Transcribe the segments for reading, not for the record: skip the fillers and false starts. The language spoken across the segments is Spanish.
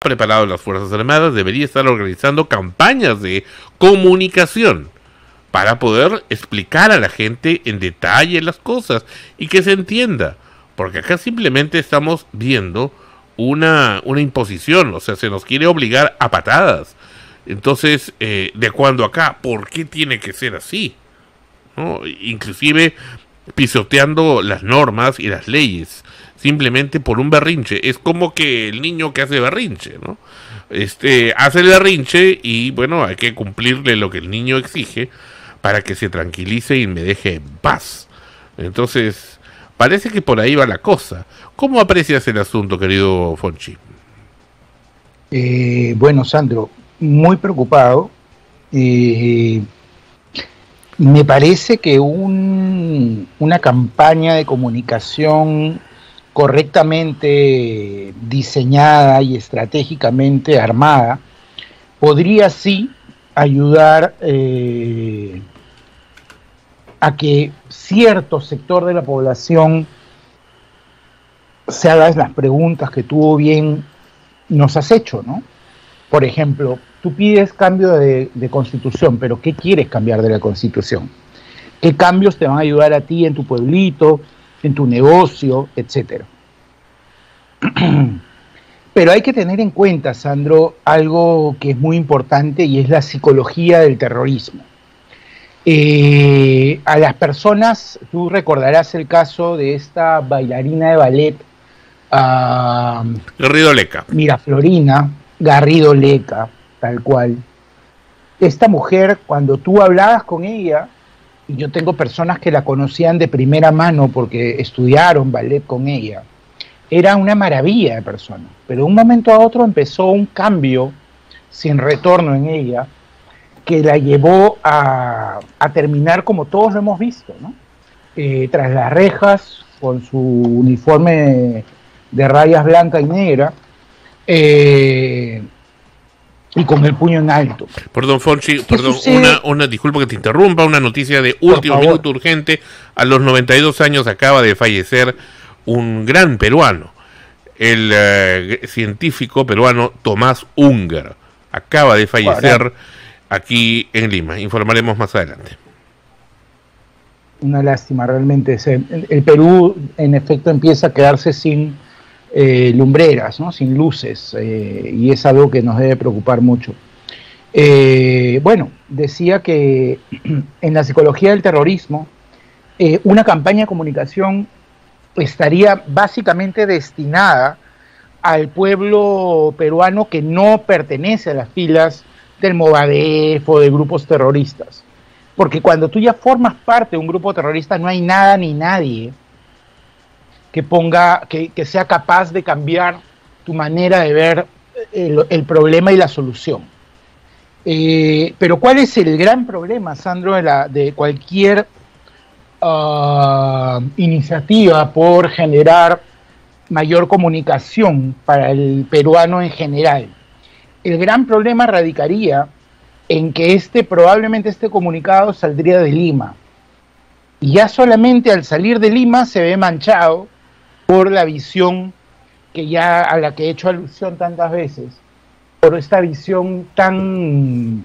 preparado las Fuerzas Armadas debería estar organizando campañas de comunicación para poder explicar a la gente en detalle las cosas y que se entienda. Porque acá simplemente estamos viendo una imposición, o sea, se nos quiere obligar a patadas. Entonces, de cuando acá, ¿por qué tiene que ser así? ¿No? Inclusive pisoteando las normas y las leyes, simplemente por un berrinche. Es como que el niño que hace berrinche, ¿no? Hace el berrinche y bueno, hay que cumplirle lo que el niño exige para que se tranquilice y me deje en paz. Entonces, parece que por ahí va la cosa. ¿Cómo aprecias el asunto, querido Fonchi? Bueno, Sandro, muy preocupado. Me parece que una campaña de comunicación correctamente diseñada y estratégicamente armada podría sí ayudar a que cierto sector de la población se haga las preguntas que tú bien nos has hecho, ¿no? Por ejemplo, tú pides cambio de constitución, pero ¿qué quieres cambiar de la constitución? ¿Qué cambios te van a ayudar a ti en tu pueblito, en tu negocio, etcétera? Pero hay que tener en cuenta, Sandro, algo que es muy importante y es la psicología del terrorismo. A las personas, tú recordarás el caso de esta bailarina de ballet, Garrido Leca. Miraflorina, Garrido Leca, tal cual. Esta mujer, cuando tú hablabas con ella, y yo tengo personas que la conocían de primera mano porque estudiaron ballet con ella, era una maravilla de persona, pero de un momento a otro empezó un cambio sin retorno en ella que la llevó a terminar como todos lo hemos visto, ¿no? Tras las rejas, con su uniforme de rayas blanca y negra, y con el puño en alto. Perdón, Fonchi, perdón, una disculpa que te interrumpa, una noticia de último minuto urgente. A los 92 años acaba de fallecer un gran peruano, el científico peruano Tomás Unger. Acaba de fallecer aquí en Lima. Informaremos más adelante. Una lástima, realmente. El Perú, en efecto, empieza a quedarse sin lumbreras, ¿no? Sin luces, y es algo que nos debe preocupar mucho. Bueno, decía que en la psicología del terrorismo, una campaña de comunicación estaría básicamente destinada al pueblo peruano que no pertenece a las filas del Movadef o de grupos terroristas. Porque cuando tú ya formas parte de un grupo terrorista, no hay nada ni nadie que sea capaz de cambiar tu manera de ver el problema y la solución. Pero ¿cuál es el gran problema, Sandro, de cualquier iniciativa por generar mayor comunicación para el peruano en general? El gran problema radicaría en que probablemente este comunicado saldría de Lima. Y ya solamente al salir de Lima se ve manchado por la visión a la que he hecho alusión tantas veces, por esta visión tan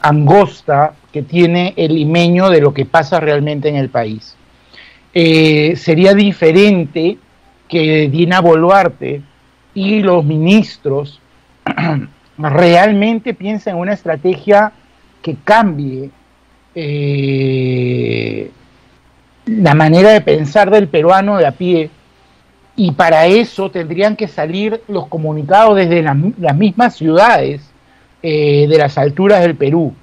angosta que tiene el limeño de lo que pasa realmente en el país. Sería diferente que Dina Boluarte y los ministros realmente piensen en una estrategia que cambie la manera de pensar del peruano de a pie, y para eso tendrían que salir los comunicados desde las mismas ciudades de las alturas del Perú,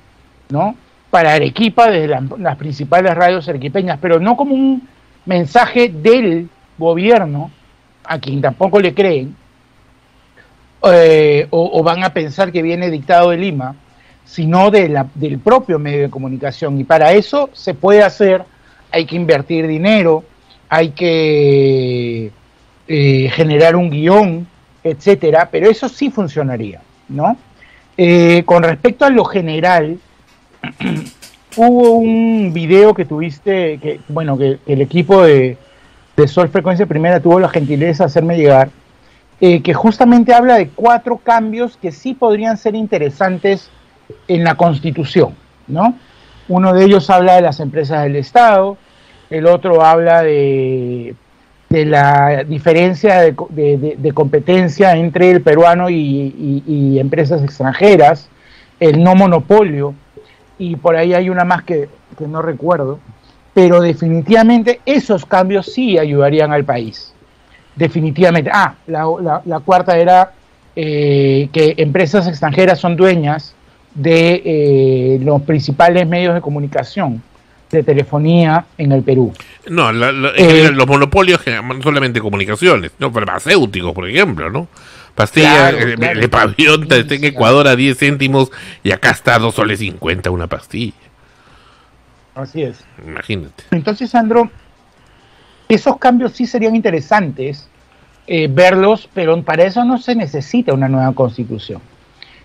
¿no? Para Arequipa, desde las principales radios arequipeñas, pero no como un mensaje del gobierno, a quien tampoco le creen, o van a pensar que viene dictado de Lima, sino del propio medio de comunicación. Y para eso se puede hacer, hay que invertir dinero, hay que generar un guión, etcétera, pero eso sí funcionaría, ¿no? Con respecto a lo general, hubo un video que tuviste, que el equipo de Sol Frecuencia Primera tuvo la gentileza de hacerme llegar, que justamente habla de 4 cambios que sí podrían ser interesantes en la Constitución, ¿no? Uno de ellos habla de las empresas del Estado, el otro habla de la diferencia de competencia entre el peruano y empresas extranjeras, el no monopolio, y por ahí hay una más que no recuerdo, pero definitivamente esos cambios sí ayudarían al país. Definitivamente. La cuarta era que empresas extranjeras son dueñas de los principales medios de comunicación, de telefonía en el Perú. No, los monopolios generan solamente comunicaciones, no farmacéuticos, por ejemplo, ¿no? Pastilla, claro, el pabellón está en Ecuador a 10 céntimos y acá está a 2,50 soles una pastilla. Así es. Imagínate. Entonces, Sandro, esos cambios sí serían interesantes verlos, pero para eso no se necesita una nueva constitución.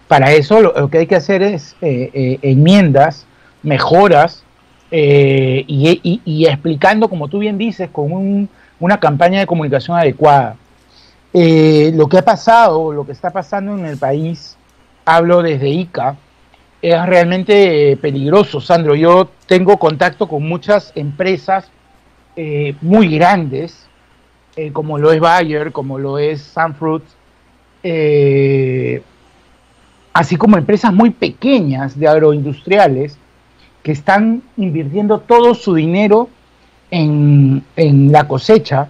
Para eso lo que hay que hacer es enmiendas, mejoras, y explicando, como tú bien dices, con una campaña de comunicación adecuada. Lo que ha pasado, lo que está pasando en el país, hablo desde Ica, es realmente peligroso, Sandro. Yo tengo contacto con muchas empresas muy grandes, como lo es Bayer, como lo es Sunfruit, así como empresas muy pequeñas de agroindustriales que están invirtiendo todo su dinero en la cosecha,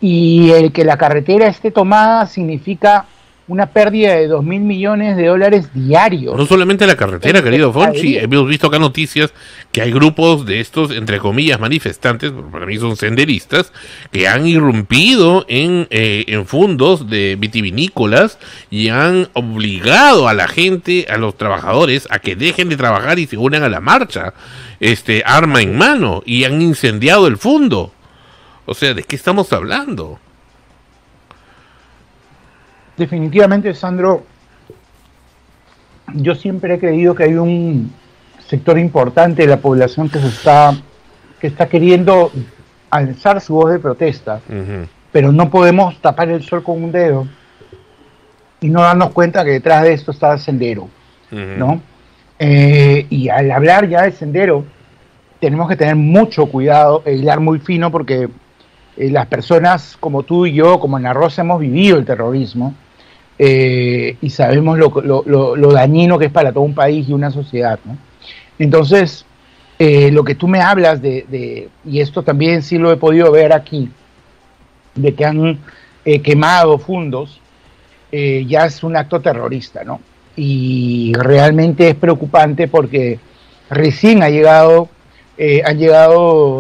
y el que la carretera esté tomada significa una pérdida de 2.000 millones de dólares diarios. No solamente la carretera, querido Fonchi, hemos visto acá noticias que hay grupos de estos, entre comillas, manifestantes, para mí son senderistas, que han irrumpido en fundos de vitivinícolas y han obligado a la gente, a los trabajadores, a que dejen de trabajar y se unan a la marcha, arma en mano, y han incendiado el fundo. O sea, ¿de qué estamos hablando? Definitivamente, Sandro, yo siempre he creído que hay un sector importante de la población que está queriendo alzar su voz de protesta, pero no podemos tapar el sol con un dedo y no darnos cuenta que detrás de esto está el Sendero, ¿no? Y al hablar ya del Sendero, tenemos que tener mucho cuidado, hilar muy fino, porque las personas como tú y yo, como Ana Rosa, hemos vivido el terrorismo, y sabemos lo dañino que es para todo un país y una sociedad, ¿no? Entonces, lo que tú me hablas y esto también sí lo he podido ver aquí, de que han quemado fundos, ya es un acto terrorista, ¿no? Y realmente es preocupante porque recién han llegado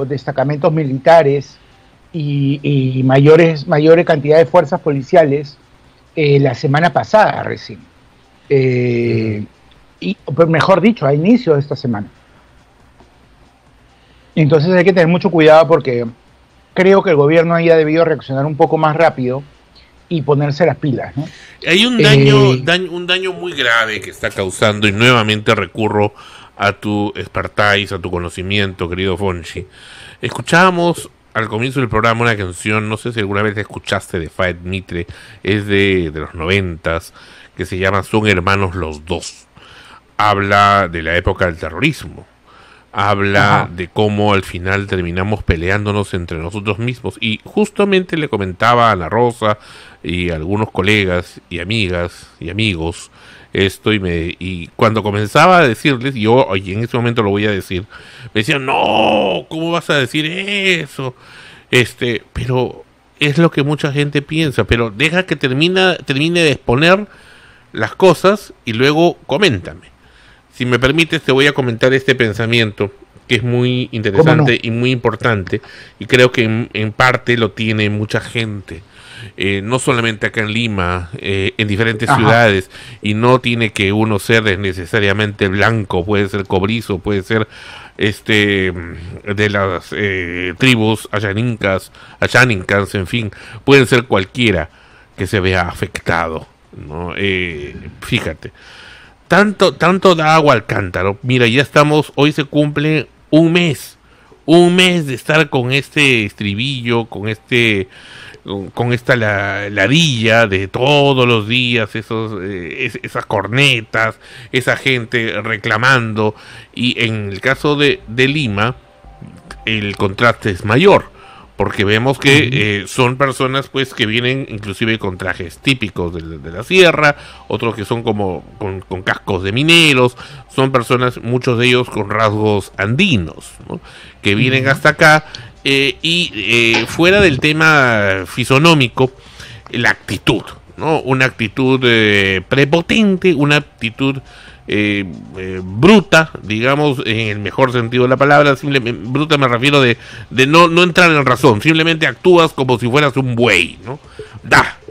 destacamentos militares y mayores cantidad de fuerzas policiales la semana pasada recién, y mejor dicho, a inicio de esta semana. Entonces hay que tener mucho cuidado, porque creo que el gobierno haya debido reaccionar un poco más rápido y ponerse las pilas, ¿no? Hay un daño muy grave que está causando, y nuevamente recurro a tu expertise, a tu conocimiento, querido Fonchi. Escuchábamos al comienzo del programa una canción, no sé si alguna vez la escuchaste, de Faet Mitre, es de los 90s, que se llama Son Hermanos los Dos. Habla de la época del terrorismo, habla de cómo al final terminamos peleándonos entre nosotros mismos, y justamente le comentaba a Ana Rosa y a algunos colegas y amigas y amigos esto, y cuando comenzaba a decirles, y en ese momento lo voy a decir, me decían, no, ¿cómo vas a decir eso? Pero es lo que mucha gente piensa, pero deja que termine de exponer las cosas y luego coméntame. Si me permites, te voy a comentar este pensamiento, que es muy interesante y muy importante, y creo que en parte lo tiene mucha gente. No solamente acá en Lima, en diferentes ciudades, y no tiene que uno ser necesariamente blanco, puede ser cobrizo, puede ser de las tribus ayanincas, en fin, pueden ser cualquiera que se vea afectado, ¿no? Fíjate, tanto da agua al cántaro. Mira, ya estamos, hoy se cumple un mes de estar con este estribillo, con con esta ladilla de todos los días, esas cornetas, esa gente reclamando, y en el caso de Lima el contraste es mayor, porque vemos que son personas pues que vienen inclusive con trajes típicos de la sierra, otros que son como con cascos de mineros, son personas, muchos de ellos con rasgos andinos, ¿no?, que vienen hasta acá, y fuera del tema fisonómico, la actitud, ¿no?, una actitud prepotente, una actitud bruta, digamos, en el mejor sentido de la palabra. Simplemente bruta me refiero de no entrar en razón, simplemente actúas como si fueras un buey, ¿no?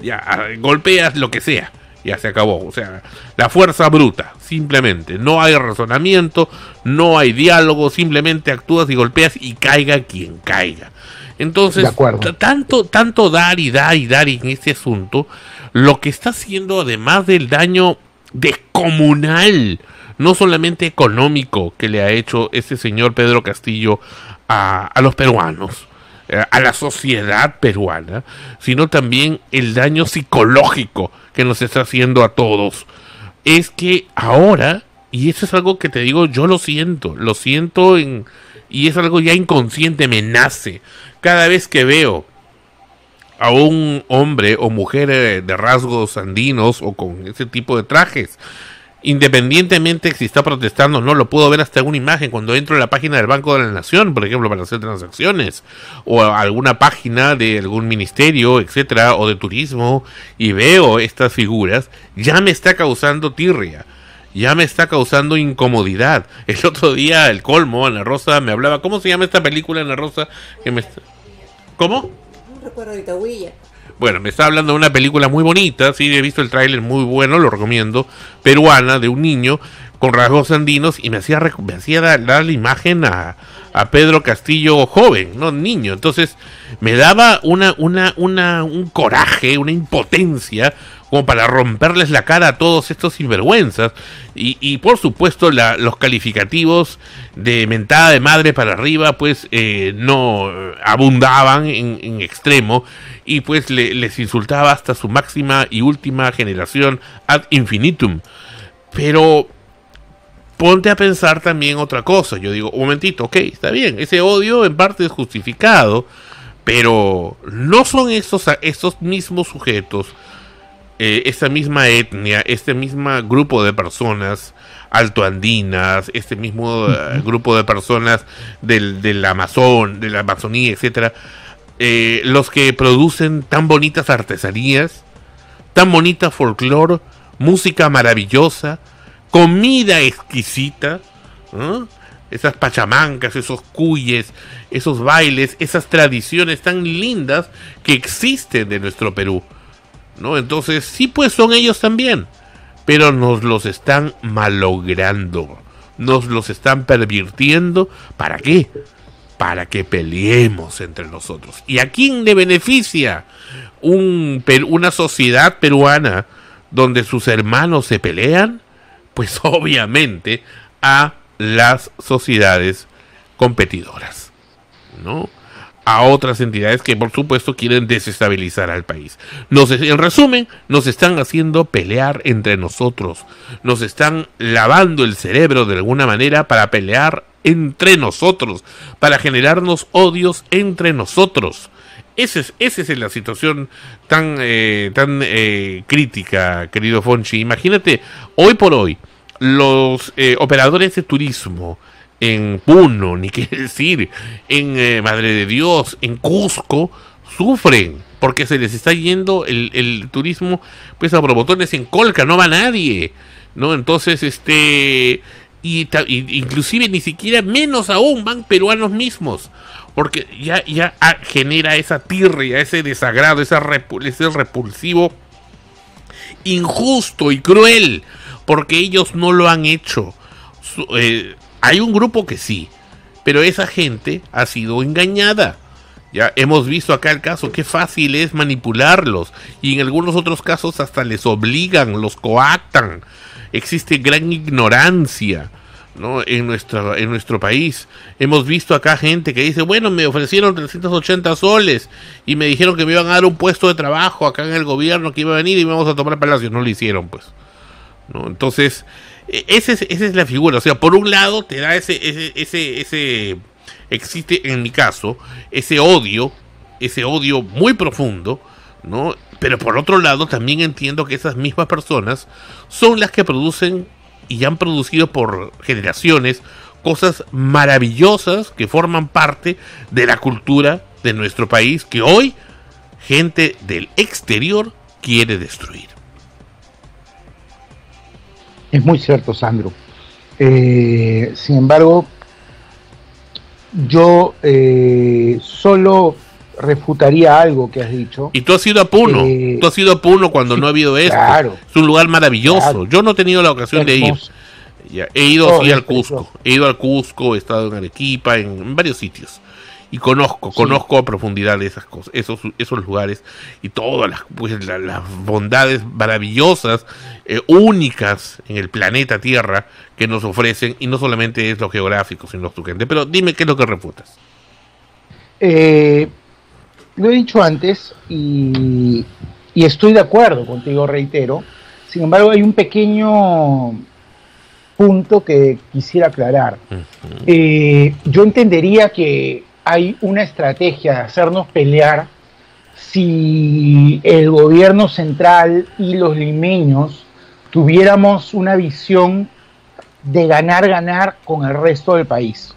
Ya, golpeas lo que sea, ya se acabó. O sea, la fuerza bruta, simplemente, no hay razonamiento, no hay diálogo, simplemente actúas y golpeas y caiga quien caiga. Entonces, tanto dar en este asunto, lo que está haciendo, además del daño descomunal, no solamente económico, que le ha hecho ese señor Pedro Castillo a los peruanos, a la sociedad peruana, sino también el daño psicológico que nos está haciendo a todos, es que ahora, y eso es algo que te digo, yo lo siento y es algo ya inconsciente, me nace cada vez que veo a un hombre o mujer de rasgos andinos o con ese tipo de trajes, independientemente si está protestando o no. Lo puedo ver hasta en una imagen cuando entro en la página del Banco de la Nación, por ejemplo, para hacer transacciones, o a alguna página de algún ministerio, etcétera, o de turismo, y veo estas figuras, ya me está causando tirria, ya me está causando incomodidad. El otro día, el colmo, Ana Rosa me hablaba, ¿cómo se llama esta película, Ana Rosa? ¿Cómo? Recuerdo ahorita, Huilla. Bueno, me está hablando de una película muy bonita, sí, he visto el tráiler, muy bueno, lo recomiendo, peruana, de un niño con rasgos andinos, y me hacía dar la imagen a Pedro Castillo joven, no niño. Entonces me daba un coraje, una impotencia, como para romperles la cara a todos estos sinvergüenzas, y por supuesto los calificativos de mentada de madre para arriba pues no abundaban en extremo, y pues les insultaba hasta su máxima y última generación ad infinitum. Pero ponte a pensar también otra cosa. Yo digo, un momentito, ok, está bien, ese odio en parte es justificado, pero no son estos mismos sujetos, esta misma etnia, este mismo grupo de personas altoandinas, este mismo grupo de personas del Amazon, de la Amazonía, etcétera, los que producen tan bonitas artesanías, tan bonita folclore, música maravillosa, comida exquisita, ¿no?, esas pachamancas, esos cuyes, esos bailes, esas tradiciones tan lindas que existen de nuestro Perú, ¿no? Entonces, sí, pues son ellos también, pero nos los están malogrando, nos los están pervirtiendo. ¿Para qué? Para que peleemos entre nosotros. ¿Y a quién le beneficia una sociedad peruana donde sus hermanos se pelean? Pues obviamente a las sociedades competidoras, ¿no?, a otras entidades que por supuesto quieren desestabilizar al país. En resumen, nos están haciendo pelear entre nosotros, nos están lavando el cerebro de alguna manera para pelear entre nosotros, para generarnos odios entre nosotros. Esa es la situación tan crítica, querido Fonchi. Imagínate, hoy por hoy, los operadores de turismo en Puno, ni qué decir, en Madre de Dios, en Cusco, sufren porque se les está yendo el turismo pues a borbotones. En Colca no va nadie, ¿no? Entonces inclusive ni siquiera, menos aún, van peruanos mismos, porque ya genera esa tirria, ese desagrado, ese repulsivo, injusto y cruel, porque ellos no lo han hecho. Hay un grupo que sí, pero esa gente ha sido engañada. Ya hemos visto acá el caso, qué fácil es manipularlos, y en algunos otros casos hasta les obligan, los coactan. Existe gran ignorancia, ¿no? En nuestro país. Hemos visto acá gente que dice, bueno, me ofrecieron 380 soles y me dijeron que me iban a dar un puesto de trabajo acá en el gobierno, que iba a venir y vamos a tomar Palacio. No lo hicieron, pues, ¿no? Entonces, esa es la figura. O sea, por un lado te da existe en mi caso ese odio muy profundo, ¿no? Pero por otro lado también entiendo que esas mismas personas son las que producen y han producido por generaciones cosas maravillosas que forman parte de la cultura de nuestro país, que hoy gente del exterior quiere destruir. Es muy cierto, Sandro. Sin embargo, yo solo refutaría algo que has dicho. Y tú has ido a Puno, cuando sí, no ha habido esto. Claro, es un lugar maravilloso. Claro. Yo no he tenido la ocasión de ir. Ya, he ido al Cusco. He ido al Cusco, he estado en Arequipa, en varios sitios. Y conozco a profundidad esas cosas, esos lugares y todas las bondades maravillosas, únicas en el planeta Tierra que nos ofrecen, y no solamente es lo geográfico, sino lo gente. Pero dime qué es lo que refutas. Lo he dicho antes y estoy de acuerdo contigo, reitero. Sin embargo, hay un pequeño punto que quisiera aclarar. Yo entendería que hay una estrategia de hacernos pelear si el gobierno central y los limeños tuviéramos una visión de ganar con el resto del país.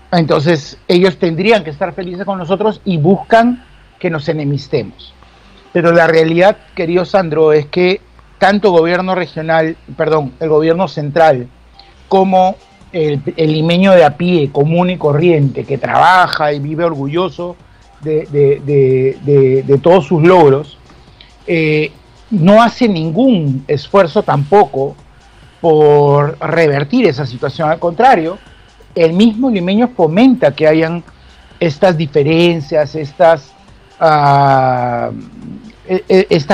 Entonces ellos tendrían que estar felices con nosotros y buscan que nos enemistemos. Pero la realidad, querido Sandro, es que tanto el gobierno central como el limeño de a pie, común y corriente, que trabaja y vive orgulloso de todos sus logros, no hace ningún esfuerzo tampoco por revertir esa situación. Al contrario, el mismo limeño fomenta que hayan estas diferencias, estas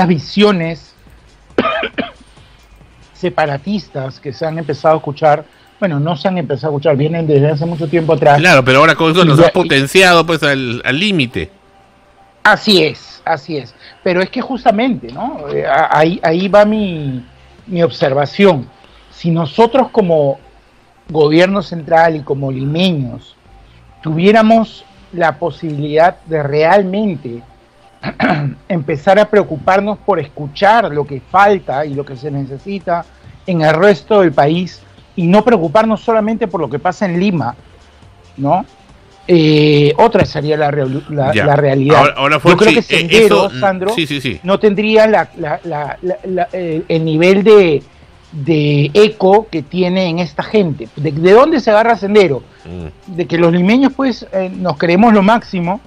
visiones separatistas que se han empezado a escuchar. Bueno, no se han empezado a escuchar, vienen desde hace mucho tiempo atrás. Claro, pero ahora con eso los has potenciado pues al límite. Así es. Pero es que justamente, ¿no? Ahí va mi observación. Si nosotros como gobierno central y como limeños tuviéramos la posibilidad de realmente empezar a preocuparnos por escuchar lo que falta y lo que se necesita en el resto del país y no preocuparnos solamente por lo que pasa en Lima, ¿no? Otra sería la realidad. Ahora yo creo que Sendero, Sandro, no tendría el nivel de eco que tiene en esta gente. ¿De dónde se agarra Sendero? De que los limeños pues nos creemos lo máximo,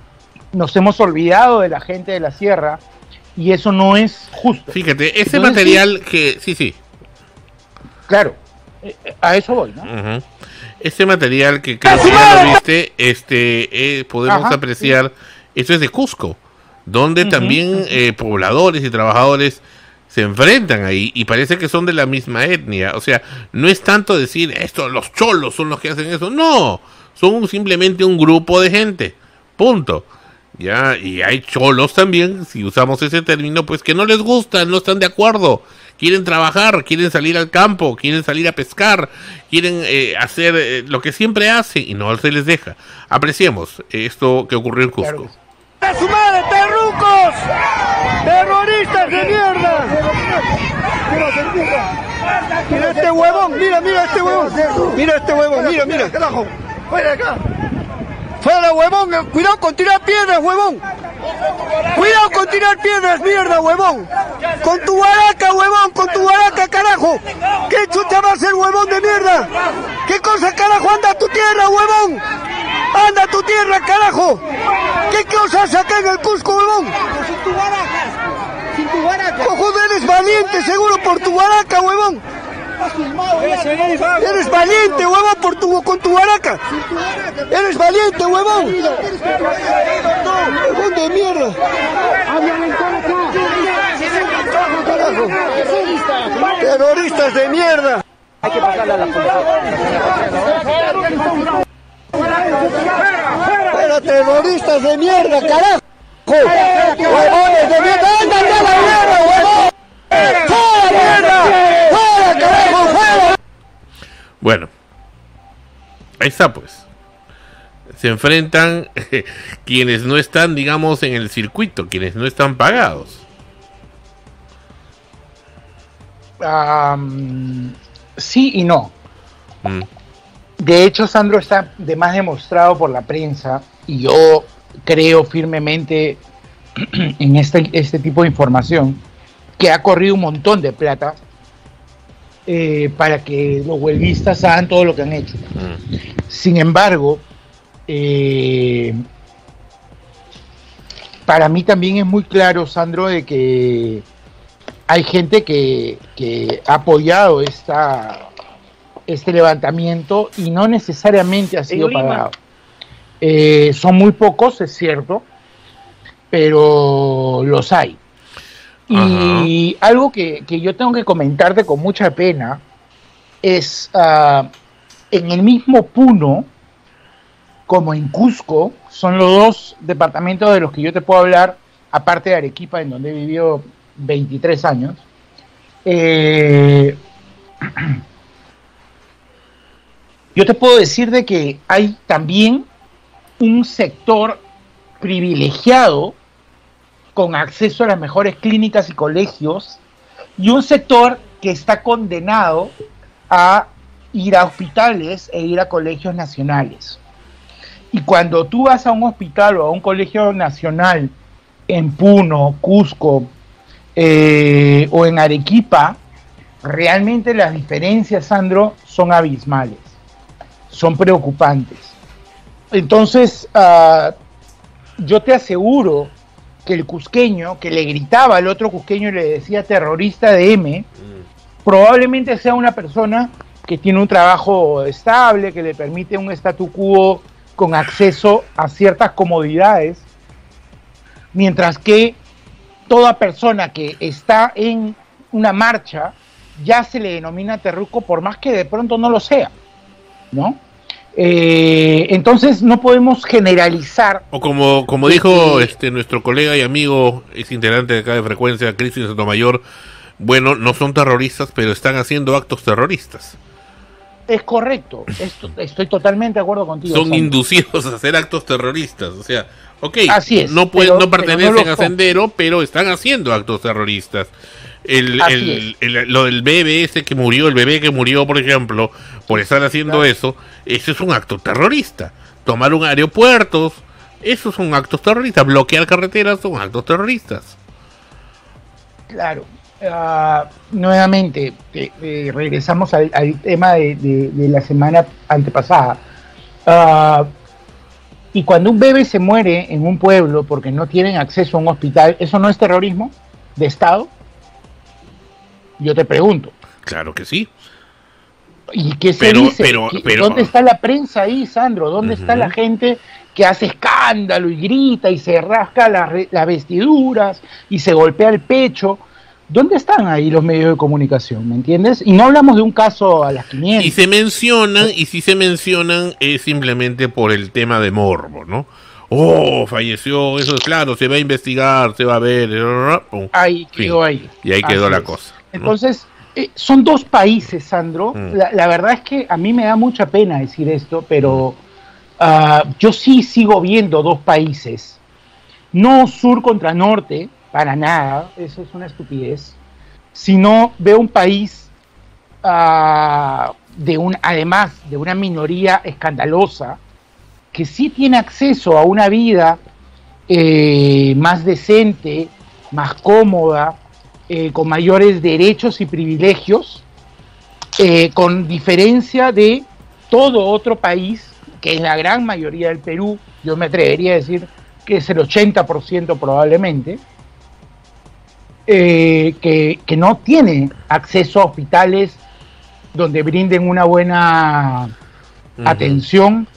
nos hemos olvidado de la gente de la sierra y eso no es justo. Fíjate, ese material que... Sí. Claro, a eso voy, ¿no? Uh-huh. Ese material que creo que ya lo viste, podemos apreciar, esto es de Cusco, donde también pobladores y trabajadores se enfrentan ahí y parece que son de la misma etnia. O sea, no es tanto decir esto, los cholos son los que hacen eso, no, son simplemente un grupo de gente, punto. Ya, y hay cholos también, si usamos ese término, pues que no les gusta, no están de acuerdo, quieren trabajar, quieren salir al campo, quieren salir a pescar, quieren hacer lo que siempre hacen y no se les deja. Apreciemos esto que ocurrió en Cusco. ¡A su madre, terrucos! ¡Terroristas de mierda! Mira este huevón, mira este huevón. Mira este huevón, mira. Carajo, fuera de acá. Fuera, huevón, cuidado con tirar piedras, huevón. Cuidado con tirar piedras, mierda, huevón. Con tu baraca, huevón, con tu baraca, carajo. ¿Qué chucha va a ser, huevón de mierda? ¿Qué cosa, carajo? Anda a tu tierra, huevón. Anda a tu tierra, carajo. ¿Qué cosa haces acá en el Cusco, huevón? Sin tu baraca. Cojudo, eres valiente, seguro, por tu baraca, huevón. Eres valiente, huevón, con tu baraca. Eres valiente, huevón. Huevón de mierda. Terroristas de mierda. Hay que pasarle a la policía. ¡Pero terroristas de mierda, carajo! ¡Huevones de mierda! ¡Ándate a la mierda, huevón! ¡Fuera, mierda! ¡Fuera, carajo, fuera! Bueno, ahí está pues. Se enfrentan quienes no están, digamos, en el circuito, quienes no están pagados. Sí y no. De hecho, Sandro, está de más demostrado por la prensa, y yo creo firmemente en este tipo de información, que ha corrido un montón de plata para que los huelguistas hagan todo lo que han hecho. Sin embargo, para mí también es muy claro, Sandro, de que hay gente que ha apoyado este levantamiento y no necesariamente ha sido pagado. Son muy pocos, es cierto, pero los hay. Y algo que yo tengo que comentarte con mucha pena es en el mismo Puno, como en Cusco, son los dos departamentos de los que yo te puedo hablar, aparte de Arequipa, en donde he vivido 23 años. Yo te puedo decir de que hay también un sector privilegiado con acceso a las mejores clínicas y colegios, y un sector que está condenado a ir a hospitales e ir a colegios nacionales. Y cuando tú vas a un hospital o a un colegio nacional en Puno, Cusco o en Arequipa, realmente las diferencias, Sandro, son abismales, son preocupantes. Entonces, yo te aseguro que el cusqueño que le gritaba al otro cusqueño y le decía terrorista de M, probablemente sea una persona que tiene un trabajo estable, que le permite un statu quo con acceso a ciertas comodidades, mientras que toda persona que está en una marcha ya se le denomina terruco, por más que de pronto no lo sea, ¿no? Entonces no podemos generalizar. O como dijo nuestro colega y amigo, es integrante de acá de Frecuencia, Cristian Sotomayor, bueno, no son terroristas, pero están haciendo actos terroristas. Es correcto, estoy totalmente de acuerdo contigo. Son Sandro. Inducidos a hacer actos terroristas, o sea, ok, así es, no pertenecen a Sendero, pero están haciendo actos terroristas. Lo del bebé ese que murió, el bebé que murió, por ejemplo, por estar haciendo eso es un acto terrorista. Tomar un aeropuerto, esos son actos terroristas. Bloquear carreteras son actos terroristas. Claro. Nuevamente, regresamos al tema de la semana antepasada. Y cuando un bebé se muere en un pueblo porque no tienen acceso a un hospital, ¿eso no es terrorismo de Estado? Yo te pregunto. Claro que sí. ¿Y qué se dice? ¿Dónde está la prensa ahí, Sandro? ¿Dónde está la gente que hace escándalo y grita y se rasca las vestiduras y se golpea el pecho? ¿Dónde están ahí los medios de comunicación? ¿Me entiendes? Y no hablamos de un caso a las 500. Y si se mencionan es simplemente por el tema de morbo, ¿no? Oh, falleció, eso es claro, se va a investigar, se va a ver. Ahí quedó ahí. Y ahí quedó la cosa, ¿no? Entonces, son dos países, Sandro. La verdad es que a mí me da mucha pena decir esto, pero yo sí sigo viendo dos países. No sur contra norte, para nada, eso es una estupidez. Sino veo un país, además de una minoría escandalosa, que sí tiene acceso a una vida más decente, más cómoda, con mayores derechos y privilegios, con diferencia de todo otro país, que es la gran mayoría del Perú, yo me atrevería a decir que es el 80% probablemente, que no tiene acceso a hospitales donde brinden una buena atención,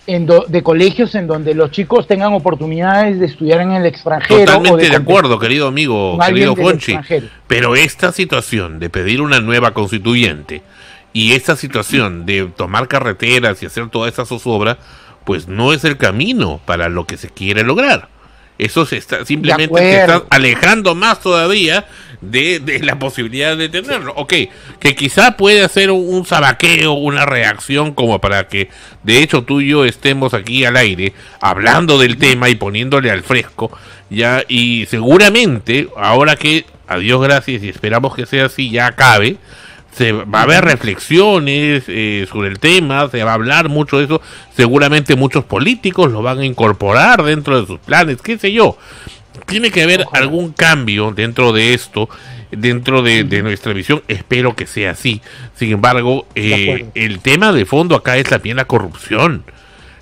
de colegios en donde los chicos tengan oportunidades de estudiar en el extranjero. Totalmente de acuerdo, querido amigo, querido Fonchi. Pero esta situación de pedir una nueva constituyente Y esta situación de tomar carreteras y hacer toda esa zozobra, pues no es el camino para lo que se quiere lograr. Eso se está, simplemente te está alejando más todavía de la posibilidad de tenerlo. Ok, que quizá puede hacer un sabaqueo, una reacción como para que de hecho tú y yo estemos aquí al aire hablando del tema y poniéndole al fresco, ya, y seguramente ahora que, a Dios gracias y esperamos que sea así, ya acabe, se va a haber reflexiones sobre el tema, se va a hablar mucho de eso, seguramente muchos políticos lo van a incorporar dentro de sus planes, qué sé yo. Tiene que haber algún cambio dentro de esto, dentro de nuestra visión, espero que sea así. Sin embargo, el tema de fondo acá es también la corrupción.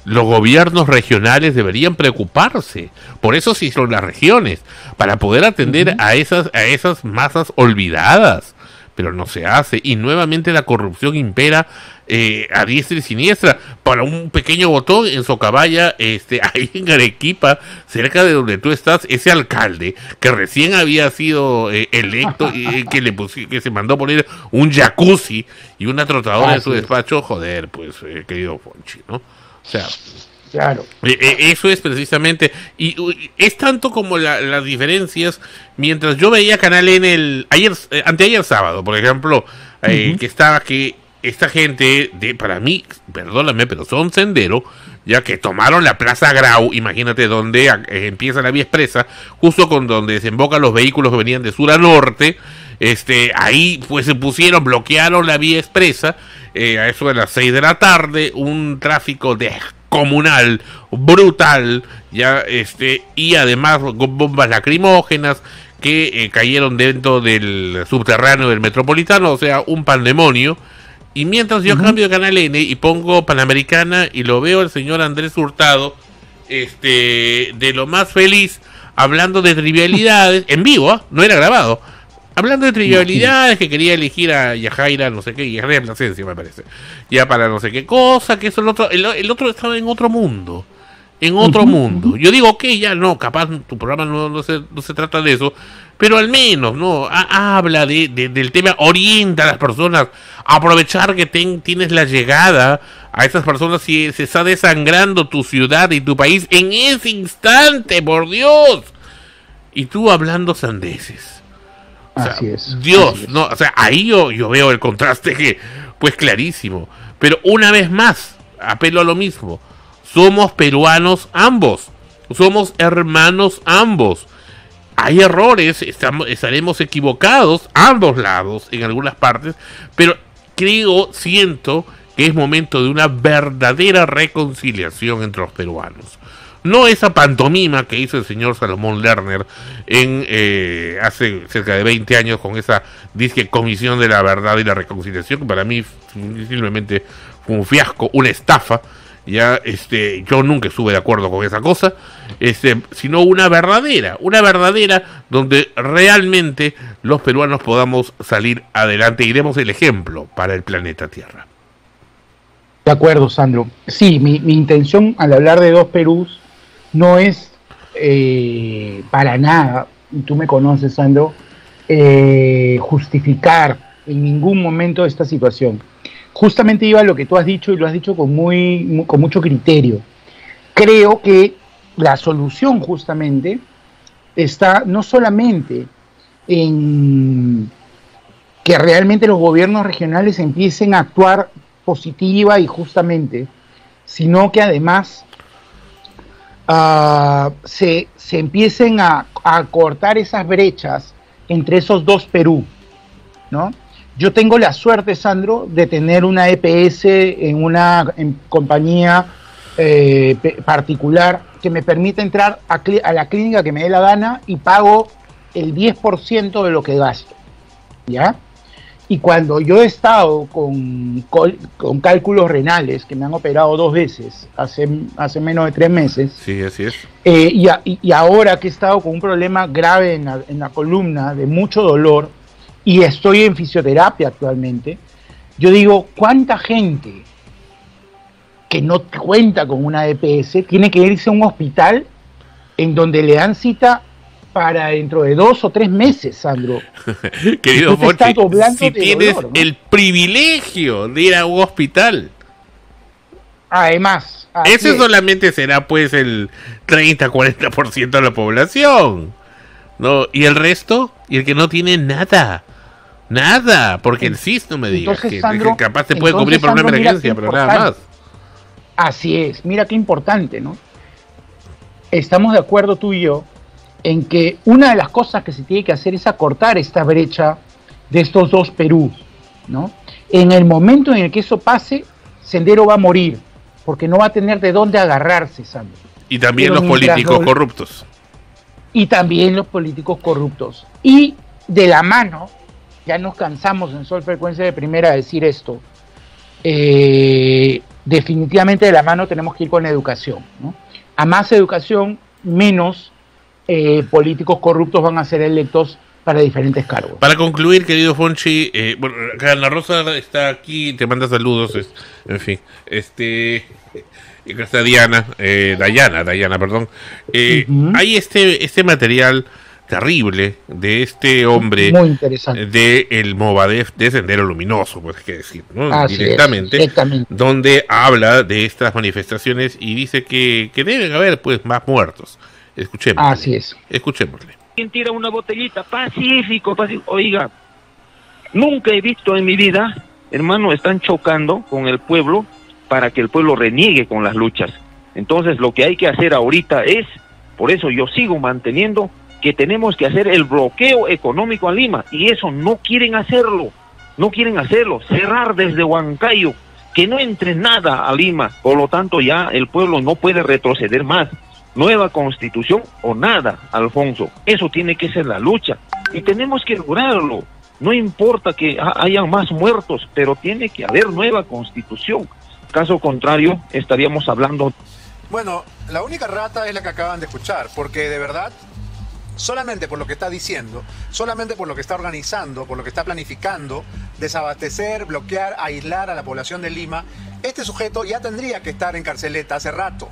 Los gobiernos regionales deberían preocuparse, por eso sí son las regiones, para poder atender a esas masas olvidadas. Pero no se hace, y nuevamente la corrupción impera a diestra y siniestra. Para un pequeño botón en Socabaya, ahí en Arequipa, cerca de donde tú estás, ese alcalde que recién había sido electo, que se mandó poner un jacuzzi y una trotadora en su despacho, joder, pues querido Fonchi, ¿no? O sea, claro. Eso es precisamente, y es tanto como las diferencias. Mientras yo veía Canal N anteayer sábado, por ejemplo, que estaba que esta gente para mí, perdóname, pero son sendero, ya que tomaron la Plaza Grau, imagínate, donde empieza la vía expresa, justo con donde desembocan los vehículos que venían de sur a norte. Ahí pues se bloquearon la vía expresa, a eso de las 6 de la tarde, un tráfico descomunal, brutal, ya, y además bombas lacrimógenas que cayeron dentro del subterráneo del Metropolitano, o sea, un pandemonio. Y mientras yo cambio de Canal N y pongo Panamericana y lo veo al señor Andrés Hurtado, de lo más feliz, hablando de trivialidades, en vivo, no era grabado, hablando de trivialidades, que quería elegir a Yajaira, no sé qué, Yajaira Plasencia me parece, ya para no sé qué cosa, que eso el otro estaba en otro mundo. En otro mundo. Yo digo, ok, ya no, capaz tu programa no se trata de eso, pero al menos, ¿no? Habla del tema, orienta a las personas, aprovechar que tienes la llegada a esas personas y se está desangrando tu ciudad y tu país en ese instante, por Dios. Y tú hablando sandeces. O sea, así es. Dios, así es. No, o sea, ahí yo veo el contraste que, pues clarísimo. Pero una vez más, apelo a lo mismo. Somos peruanos ambos, somos hermanos ambos. Hay errores, estaremos equivocados ambos lados en algunas partes, pero siento que es momento de una verdadera reconciliación entre los peruanos. No esa pantomima que hizo el señor Salomón Lerner hace cerca de 20 años con esa disque Comisión de la Verdad y la Reconciliación, que para mí simplemente fue un fiasco, una estafa. Ya, yo nunca estuve de acuerdo con esa cosa, sino una verdadera donde realmente los peruanos podamos salir adelante y demos el ejemplo para el planeta Tierra. De acuerdo, Sandro. Sí, mi intención al hablar de dos Perús no es para nada, y tú me conoces, Sandro, justificar en ningún momento esta situación. Justamente iba a lo que tú has dicho, y lo has dicho con mucho criterio. Creo que la solución justamente está no solamente en que realmente los gobiernos regionales empiecen a actuar positiva y justamente, sino que además se empiecen a cortar esas brechas entre esos dos Perú, ¿no? Yo tengo la suerte, Sandro, de tener una EPS en una compañía particular que me permite entrar a la clínica que me dé la gana y pago el 10% de lo que gasto, ¿ya? Y cuando yo he estado con cálculos renales, que me han operado 2 veces, hace menos de 3 meses. Sí, así es. Y ahora que he estado con un problema grave en la columna, de mucho dolor, y estoy en fisioterapia actualmente, yo digo, ¿cuánta gente que no cuenta con una EPS tiene que irse a un hospital en donde le dan cita para dentro de 2 o 3 meses, Sandro. Querido Tú te estás Fonchi, doblando si de tienes dolor, ¿no? el privilegio de ir a un hospital, Además, así ese es. solamente será pues el 30-40% de la población, ¿no? Y el resto, y el que no tiene nada, porque el CIS no me diga Entonces, que Sandro, capaz te puede cubrir entonces, por una Sandro, mira emergencia, qué pero nada más. Así es, mira qué importante, ¿no? Estamos de acuerdo tú y yo en que una de las cosas que se tiene que hacer es acortar esta brecha de estos dos Perú, ¿no? En el momento en el que eso pase, Sendero va a morir, porque no va a tener de dónde agarrarse, Sandro. Y también Pero los mientras políticos corruptos. Y también los políticos corruptos. Y de la mano, ya nos cansamos en Sol Frecuencia de Primera de decir esto, definitivamente de la mano tenemos que ir con la educación, ¿no? A más educación, menos políticos corruptos van a ser electos para diferentes cargos. Para concluir, querido Fonchi, bueno, Ana Rosa está aquí, te manda saludos, en fin, y acá está Dayana, perdón. Hay este material terrible de este hombre, muy interesante, de el Movadef de Sendero Luminoso, pues hay que decir, ¿no? Así directamente, es, donde habla de estas manifestaciones y dice que deben haber pues más muertos. Escuchémosle. Así es. Escuchémosle. ¿Quién tira una botellita? Pacífico. Oiga, nunca he visto en mi vida, hermano, están chocando con el pueblo para que el pueblo reniegue con las luchas. Entonces lo que hay que hacer ahorita es, por eso yo sigo manteniendo que tenemos que hacer el bloqueo económico a Lima, y eso no quieren hacerlo, cerrar desde Huancayo, que no entre nada a Lima, por lo tanto ya el pueblo no puede retroceder más. Nueva constitución o nada, Alfonso, eso tiene que ser la lucha, y tenemos que lograrlo, no importa que haya más muertos, pero tiene que haber nueva constitución, caso contrario estaríamos hablando. Bueno, la única rata es la que acaban de escuchar, porque de verdad, solamente por lo que está diciendo, solamente por lo que está organizando, por lo que está planificando, desabastecer, bloquear, aislar a la población de Lima, este sujeto ya tendría que estar en carceleta hace rato.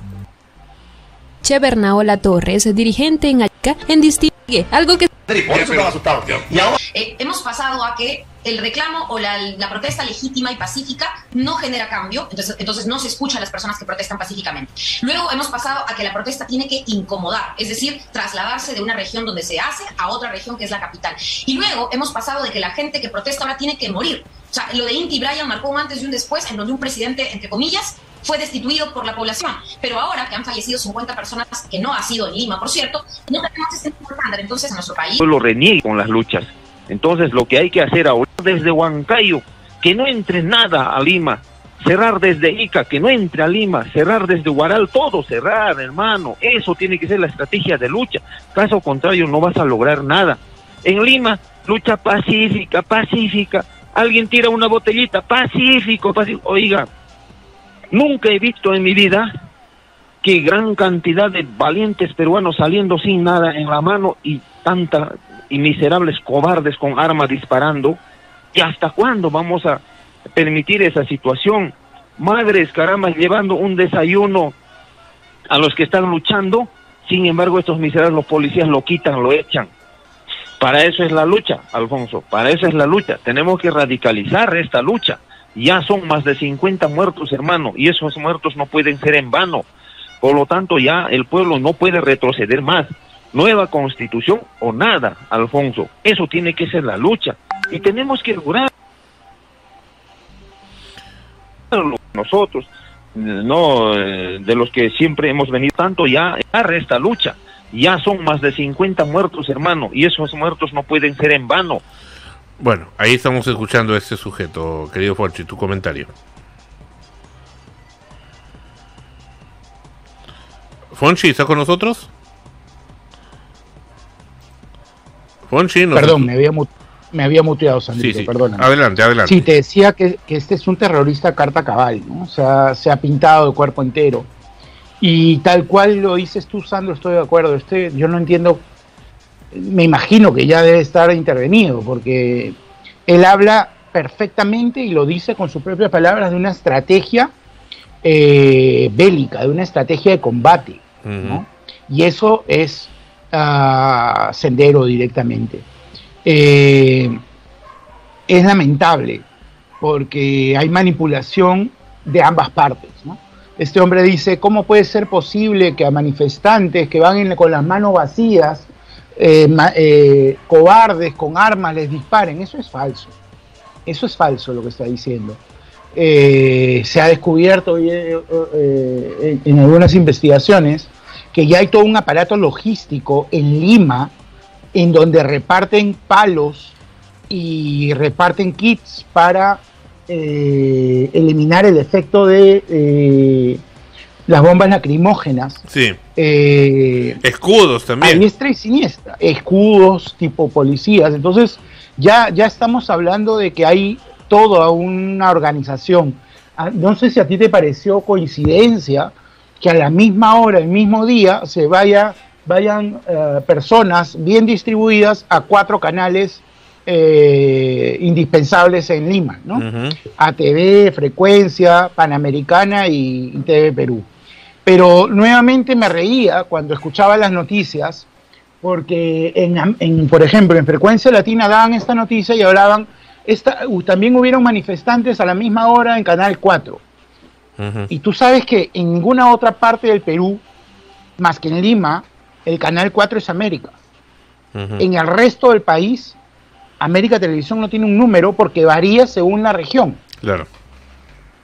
Chevernaola Torres, dirigente en Arica, en Distingue, algo que... Por eso estaba asustado. Y ahora... hemos pasado a que el reclamo o la protesta legítima y pacífica no genera cambio, entonces no se escucha a las personas que protestan pacíficamente. Luego hemos pasado a que la protesta tiene que incomodar, es decir, trasladarse de una región donde se hace a otra región que es la capital. Y luego hemos pasado de que la gente que protesta ahora tiene que morir. O sea, lo de Inti Bryan marcó un antes y un después, en donde un presidente, entre comillas, fue destituido por la población. Pero ahora que han fallecido 50 personas, que no ha sido en Lima, por cierto, no tenemos este mismo estándar. Entonces, en nuestro país... Lo reniegue con las luchas. Entonces, lo que hay que hacer ahora desde Huancayo, que no entre nada a Lima, cerrar desde Ica, que no entre a Lima, cerrar desde Huaral, todo cerrar, hermano. Eso tiene que ser la estrategia de lucha. Caso contrario, no vas a lograr nada. En Lima, lucha pacífica. Alguien tira una botellita, pacífico. Oiga, nunca he visto en mi vida que gran cantidad de valientes peruanos saliendo sin nada en la mano y miserables cobardes con armas disparando. ¿Y hasta cuándo vamos a permitir esa situación? Madres, caramba, llevando un desayuno a los que están luchando, sin embargo estos miserables, los policías lo quitan, lo echan. Para eso es la lucha, Alfonso, para eso es la lucha. Tenemos que radicalizar esta lucha. Ya son más de 50 muertos, hermano, y esos muertos no pueden ser en vano. Por lo tanto, ya el pueblo no puede retroceder más. Nueva constitución o nada, Alfonso. Eso tiene que ser la lucha. Y tenemos que lograr nosotros, no de los que siempre hemos venido tanto, ya esta lucha. Ya son más de 50 muertos, hermano, y esos muertos no pueden ser en vano. Bueno, ahí estamos escuchando a este sujeto, querido Fonchi, tu comentario. Fonchi, ¿está con nosotros? Fonchi, no. Perdón, me había muteado, Sandrito, sí. perdóname. Adelante. Sí, te decía que este es un terrorista carta cabal, ¿no? O sea, se ha pintado de cuerpo entero. Y tal cual lo dices tú, Sandro, estoy de acuerdo. Yo no entiendo, me imagino que ya debe estar intervenido, porque él habla perfectamente y lo dice con sus propias palabras de una estrategia bélica, de una estrategia de combate, ¿no? Y eso es a Sendero directamente. Es lamentable porque hay manipulación de ambas partes, ¿no? Este hombre dice, ¿cómo puede ser posible que a manifestantes que van con las manos vacías, cobardes, con armas, les disparen? Eso es falso. Eso es falso lo que está diciendo. Se ha descubierto en algunas investigaciones que ya hay todo un aparato logístico en Lima en donde reparten palos y reparten kits para eliminar el efecto de las bombas lacrimógenas. Sí. Escudos también. A diestra y siniestra. Escudos tipo policías. Entonces ya estamos hablando de que hay toda una organización. No sé si a ti te pareció coincidencia que a la misma hora, el mismo día, vayan personas bien distribuidas a 4 canales indispensables en Lima, ¿no? ATV, Frecuencia, Panamericana y TV Perú. Pero nuevamente me reía cuando escuchaba las noticias, porque por ejemplo, en Frecuencia Latina daban esta noticia y hablaban, también hubieron manifestantes a la misma hora en Canal 4. Y tú sabes que en ninguna otra parte del Perú, más que en Lima, el Canal 4 es América. En el resto del país, América Televisión no tiene un número porque varía según la región. Claro.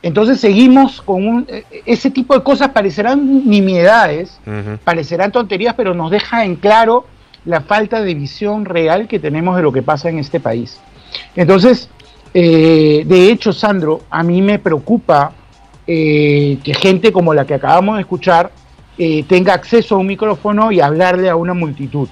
Entonces seguimos con ese tipo de cosas. Parecerán nimiedades, parecerán tonterías, pero nos deja en claro la falta de visión real que tenemos de lo que pasa en este país. Entonces, de hecho, Sandro, a mí me preocupa que gente como la que acabamos de escuchar tenga acceso a un micrófono y hablarle a una multitud,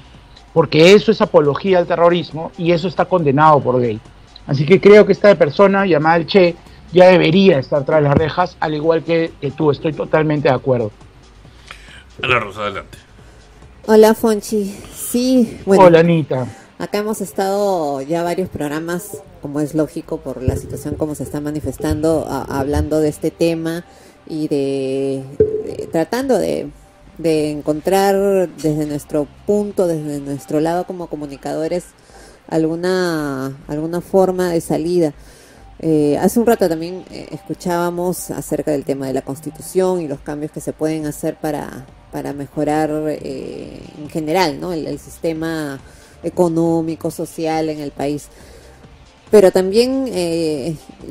porque eso es apología al terrorismo y eso está condenado por ley. Así que creo que esta persona llamada el Che ya debería estar tras las rejas, al igual que tú. Estoy totalmente de acuerdo. Ana Rosa, adelante. Hola, Fonchi. Sí, bueno. Hola, Anita. Acá hemos estado ya varios programas, como es lógico por la situación como se está manifestando, hablando de este tema y tratando de encontrar desde nuestro punto, desde nuestro lado como comunicadores, alguna forma de salida. Hace un rato también escuchábamos acerca del tema de la Constitución y los cambios que se pueden hacer para mejorar en general, ¿no? el sistema económico, social en el país. Pero también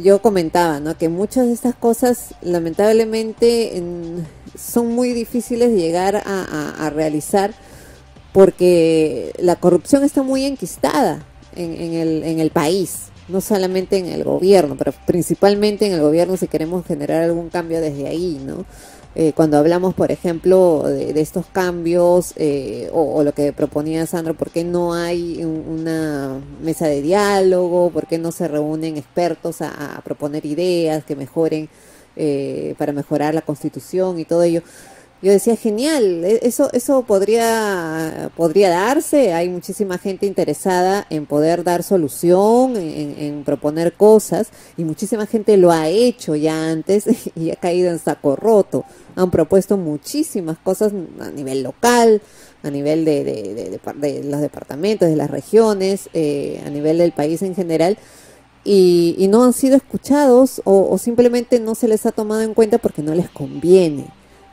yo comentaba, ¿no?, que muchas de estas cosas lamentablemente son muy difíciles de llegar a realizar porque la corrupción está muy enquistada en el país, no solamente en el gobierno, pero principalmente en el gobierno si queremos generar algún cambio desde ahí, ¿no? Cuando hablamos, por ejemplo, de estos cambios o lo que proponía Sandro, ¿por qué no hay una mesa de diálogo? ¿Por qué no se reúnen expertos a proponer ideas que mejoren para mejorar la Constitución y todo ello? Yo decía, genial, eso podría darse. Hay muchísima gente interesada en poder dar solución, en proponer cosas, y muchísima gente lo ha hecho ya antes y ha caído en saco roto. Han propuesto muchísimas cosas a nivel local, a nivel de los departamentos, de las regiones, a nivel del país en general, y no han sido escuchados o simplemente no se les ha tomado en cuenta porque no les conviene.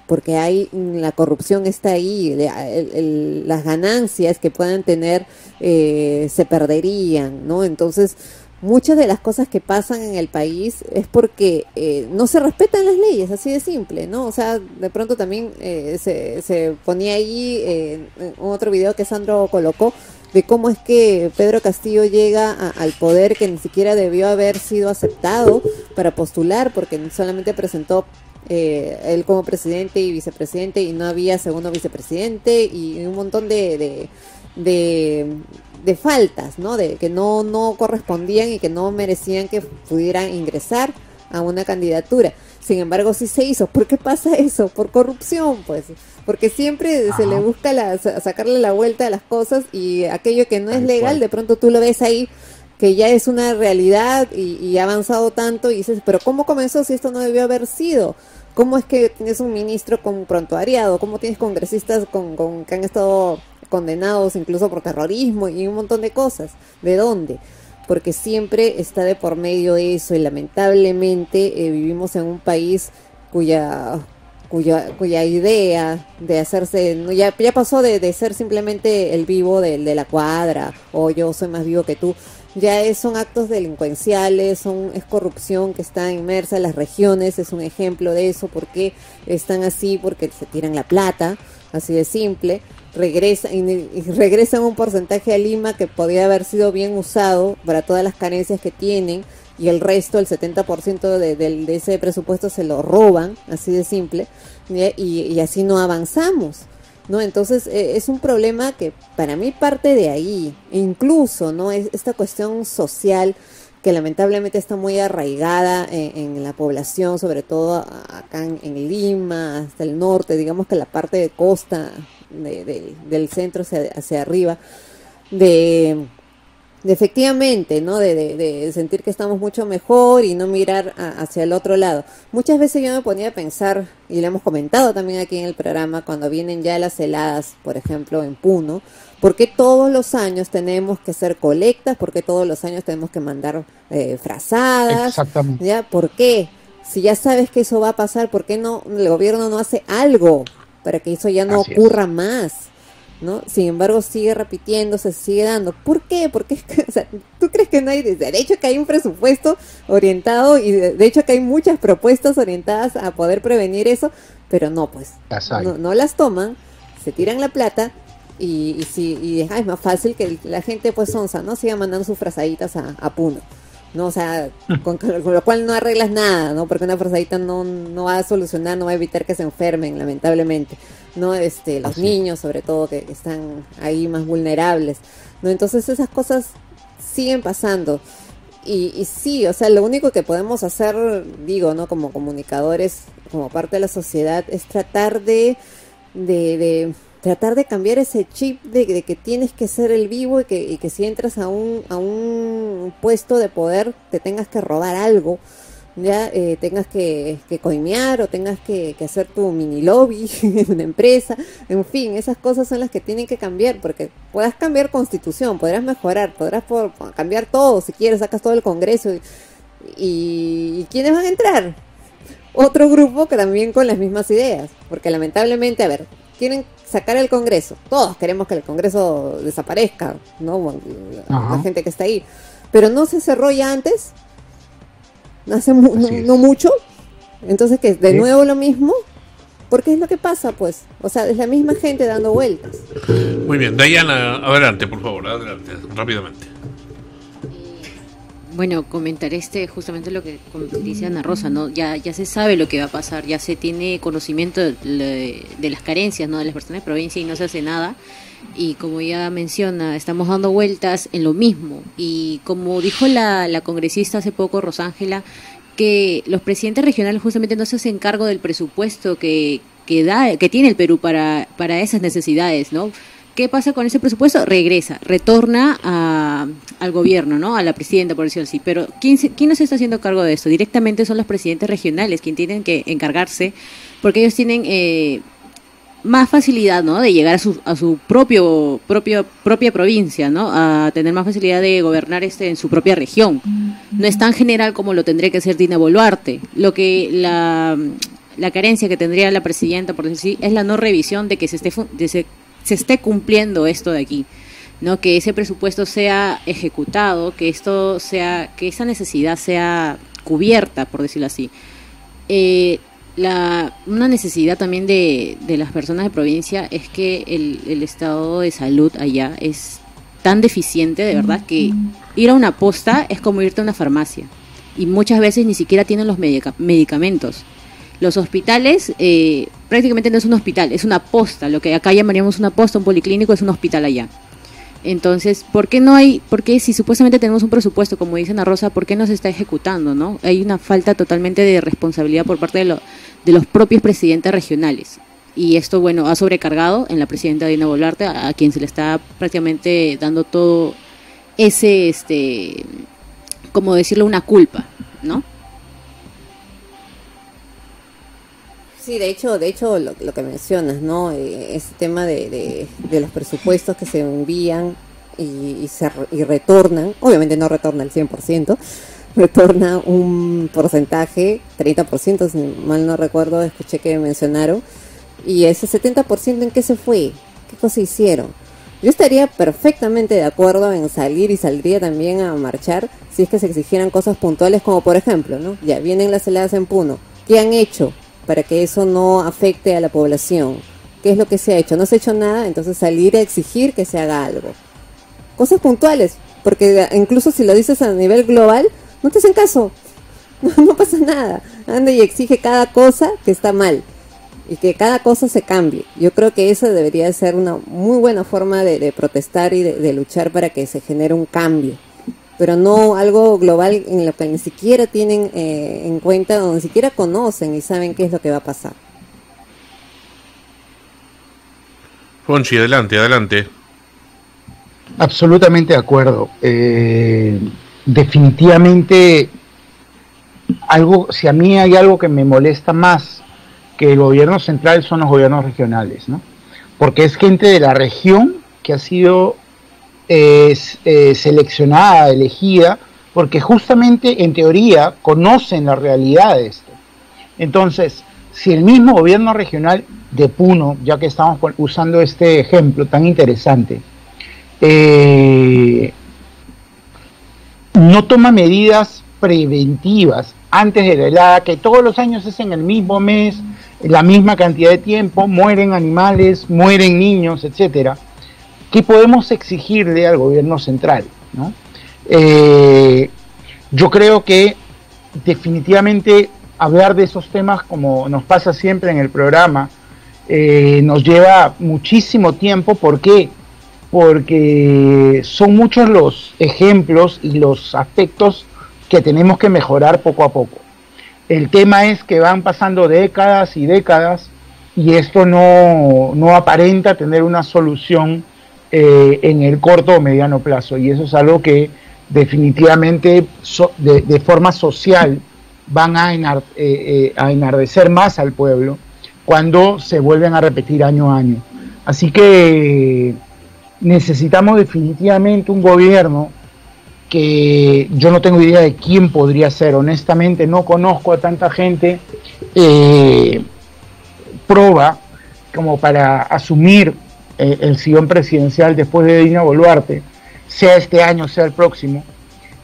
Porque la corrupción está ahí, las ganancias que puedan tener se perderían, ¿no? Entonces, muchas de las cosas que pasan en el país es porque no se respetan las leyes, así de simple, ¿no? O sea, de pronto también se ponía ahí en otro video que Sandro colocó, de cómo es que Pedro Castillo llega al poder, que ni siquiera debió haber sido aceptado para postular, porque solamente presentó él como presidente y vicepresidente y no había segundo vicepresidente y un montón de faltas, ¿no? De que no correspondían y que no merecían que pudieran ingresar a una candidatura. Sin embargo, sí se hizo. ¿Por qué pasa eso? Por corrupción, pues. Porque siempre se le busca sacarle la vuelta a las cosas, y aquello que no es legal, de pronto tú lo ves ahí que ya es una realidad y ha avanzado tanto, y dices, pero ¿cómo comenzó si esto no debió haber sido? ¿Cómo es que tienes un ministro con prontuariado? ¿Cómo tienes congresistas que han estado condenados incluso por terrorismo y un montón de cosas? ¿De dónde? Porque siempre está de por medio eso, y lamentablemente vivimos en un país cuya idea de hacerse, ya pasó de ser simplemente el vivo de la cuadra, o yo soy más vivo que tú. Ya son actos delincuenciales, es corrupción que está inmersa en las regiones, es un ejemplo de eso. ¿Por qué están así? Porque se tiran la plata, así de simple. Regresan un porcentaje a Lima que podría haber sido bien usado para todas las carencias que tienen, y el resto, el 70% de ese presupuesto se lo roban, así de simple, y así no avanzamos, ¿no? Entonces es un problema que para mí parte de ahí, incluso, ¿no? Es esta cuestión social que lamentablemente está muy arraigada en la población, sobre todo acá en Lima, hasta el norte, digamos que la parte de costa del centro hacia arriba, de efectivamente, ¿no? De sentir que estamos mucho mejor y no mirar hacia el otro lado. Muchas veces yo me ponía a pensar, y lo hemos comentado también aquí en el programa, cuando vienen ya las heladas, por ejemplo, en Puno, ¿por qué todos los años tenemos que hacer colectas? ¿Por qué todos los años tenemos que mandar frazadas? Exactamente. ¿Ya? ¿Por qué? Si ya sabes que eso va a pasar, ¿por qué no el gobierno no hace algo para que eso ya no ocurra más? ¿No? Sin embargo, sigue repitiéndose, sigue dando. ¿Por qué? Porque o sea, ¿tú crees que no hay? De hecho que hay un presupuesto orientado, y de hecho que hay muchas propuestas orientadas a poder prevenir eso, pero no, pues no las toman, se tiran la plata y es más fácil que la gente pues onza, ¿no? Siga mandando sus frazaditas a Puno, ¿no? O sea, con lo cual no arreglas nada, ¿no? Porque una frazadita no va a solucionar, no va a evitar que se enfermen, lamentablemente, ¿no? Los niños, sobre todo, que están ahí más vulnerables, ¿no? Entonces esas cosas siguen pasando. Y sí, o sea, lo único que podemos hacer, digo, ¿no? Como comunicadores, como parte de la sociedad, es tratar de cambiar ese chip de que tienes que ser el vivo, y que si entras a un puesto de poder te tengas que robar algo, ya tengas que coimear, o tengas que hacer tu mini lobby en una empresa. En fin, esas cosas son las que tienen que cambiar, porque podrás cambiar constitución, podrás mejorar, podrás cambiar todo, si quieres sacas todo el Congreso, y ¿quiénes van a entrar? Otro grupo que también con las mismas ideas, porque lamentablemente, a ver, quieren sacar el Congreso, todos queremos que el Congreso desaparezca, ¿no? La gente que está ahí, pero no se cerró ya antes, no mucho, entonces que de nuevo lo mismo, porque es lo que pasa, pues, o sea, es la misma gente dando vueltas. Muy bien, Dayana, adelante, por favor, adelante, rápidamente. Bueno, comentar justamente lo que dice Ana Rosa, ¿no? Ya se sabe lo que va a pasar, ya se tiene conocimiento de las carencias, ¿no? De las personas de provincia, y no se hace nada. Y como ya menciona, estamos dando vueltas en lo mismo. Y como dijo la congresista hace poco, Rosángela, que los presidentes regionales justamente no se hacen cargo del presupuesto que tiene el Perú para esas necesidades, ¿no? ¿Qué pasa con ese presupuesto? Retorna al gobierno, ¿no? A la presidenta, por decirlo así. Pero ¿quién nos está haciendo cargo de esto? Directamente son los presidentes regionales quienes tienen que encargarse, porque ellos tienen más facilidad, ¿no? De llegar a su propia provincia, ¿no? A tener más facilidad de gobernar en su propia región. No es tan general como lo tendría que hacer Dina Boluarte. Lo que la carencia que tendría la presidenta, por decir así, es la no revisión de que se esté cumpliendo esto de aquí, ¿no? Que ese presupuesto sea ejecutado, que esa necesidad sea cubierta, por decirlo así. Una necesidad también de las personas de provincia es que el estado de salud allá es tan deficiente, de verdad, que ir a una posta es como irte a una farmacia, y muchas veces ni siquiera tienen los medicamentos. Los hospitales prácticamente no es un hospital, es una posta. Lo que acá llamaríamos una posta, un policlínico, es un hospital allá. Entonces, ¿por qué si supuestamente tenemos un presupuesto, como dice Ana Rosa, por qué no se está ejecutando, ¿no? Hay una falta totalmente de responsabilidad por parte de los propios presidentes regionales. Y esto, bueno, ha sobrecargado en la presidenta Dina Boluarte, a quien se le está prácticamente dando todo ese, como decirlo, una culpa, ¿no? Sí, de hecho lo que mencionas, ¿no? Ese tema de los presupuestos que se envían y retornan, obviamente no retorna el 100%, retorna un porcentaje, 30%, si mal no recuerdo, escuché que mencionaron, y ese 70% ¿en qué se fue? ¿Qué cosa hicieron? Yo estaría perfectamente de acuerdo en salir y saldría también a marchar si es que se exigieran cosas puntuales, como por ejemplo, ¿no? Ya vienen las heladas en Puno, ¿qué han hecho para que eso no afecte a la población? ¿Qué es lo que se ha hecho? No se ha hecho nada, entonces salir a exigir que se haga algo. Cosas puntuales, porque incluso si lo dices a nivel global, no te hacen caso, no pasa nada. Anda y exige cada cosa que está mal y que cada cosa se cambie. Yo creo que esa debería ser una muy buena forma de protestar y de luchar para que se genere un cambio, pero no algo global en lo que ni siquiera tienen en cuenta o ni siquiera conocen y saben qué es lo que va a pasar. Fonchi, adelante. Absolutamente de acuerdo. Definitivamente, si a mí hay algo que me molesta más que el gobierno central son los gobiernos regionales, ¿no? Porque es gente de la región que ha sido seleccionada, elegida, porque justamente en teoría conocen la realidad de esto. Entonces, si el mismo gobierno regional de Puno, ya que estamos usando este ejemplo tan interesante, no toma medidas preventivas antes de la helada, que todos los años es en el mismo mes, la misma cantidad de tiempo, mueren animales, mueren niños, etcétera. ¿Qué podemos exigirle al gobierno central, ¿no? Yo creo que definitivamente hablar de esos temas, como nos pasa siempre en el programa, nos lleva muchísimo tiempo. ¿Por qué? Porque son muchos los ejemplos y los aspectos que tenemos que mejorar poco a poco. El tema es que van pasando décadas y décadas y esto no aparenta tener una solución en el corto o mediano plazo, y eso es algo que definitivamente de forma social van a enardecer más al pueblo cuando se vuelven a repetir año a año. Así que necesitamos definitivamente un gobierno que yo no tengo idea de quién podría ser. Honestamente no conozco a tanta gente proba como para asumir el sillón presidencial después de Dina Boluarte, sea este año, sea el próximo,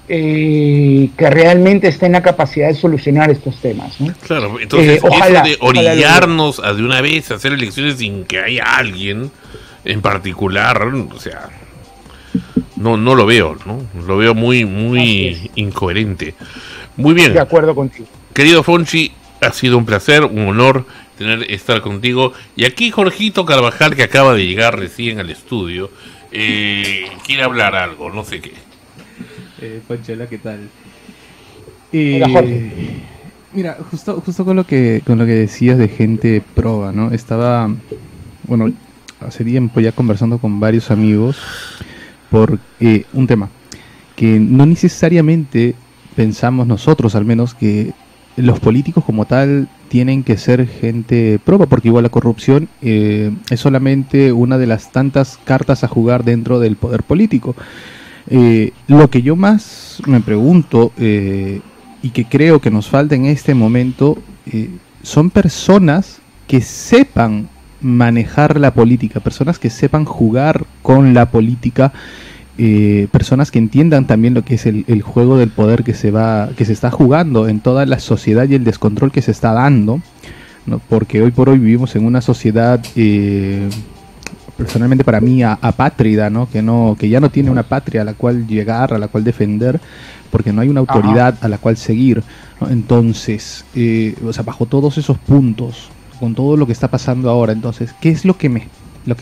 que realmente esté en la capacidad de solucionar estos temas, ¿no? Claro, entonces ojalá, eso de orillarnos a de una vez a hacer elecciones sin que haya alguien en particular, o sea, no lo veo, ¿no? Lo veo muy incoherente. Muy bien. De acuerdo contigo. Querido Fonchi, ha sido un placer, un honor estar contigo. Y aquí Jorgito Carvajal, que acaba de llegar recién al estudio, quiere hablar algo, no sé qué. Ponchola, ¿qué tal? Hola, Jorge. Mira, justo con lo que decías de gente proba, ¿no? Estaba, bueno, hace tiempo ya conversando con varios amigos por un tema que no necesariamente pensamos nosotros, al menos, que los políticos como tal tienen que ser gente proba, porque igual la corrupción es solamente una de las tantas cartas a jugar dentro del poder político. Lo que yo más me pregunto y que creo que nos falta en este momento son personas que sepan manejar la política, personas que sepan jugar con la política, personas que entiendan también lo que es el juego del poder que se está jugando en toda la sociedad y el descontrol que se está dando, ¿no? Porque hoy por hoy vivimos en una sociedad personalmente para mí apátrida, ¿no? Que ya no tiene una patria a la cual llegar, a la cual defender, porque no hay una autoridad a la cual seguir, ¿no? Entonces, o sea, bajo todos esos puntos, con todo lo que está pasando ahora, entonces, ¿qué es lo que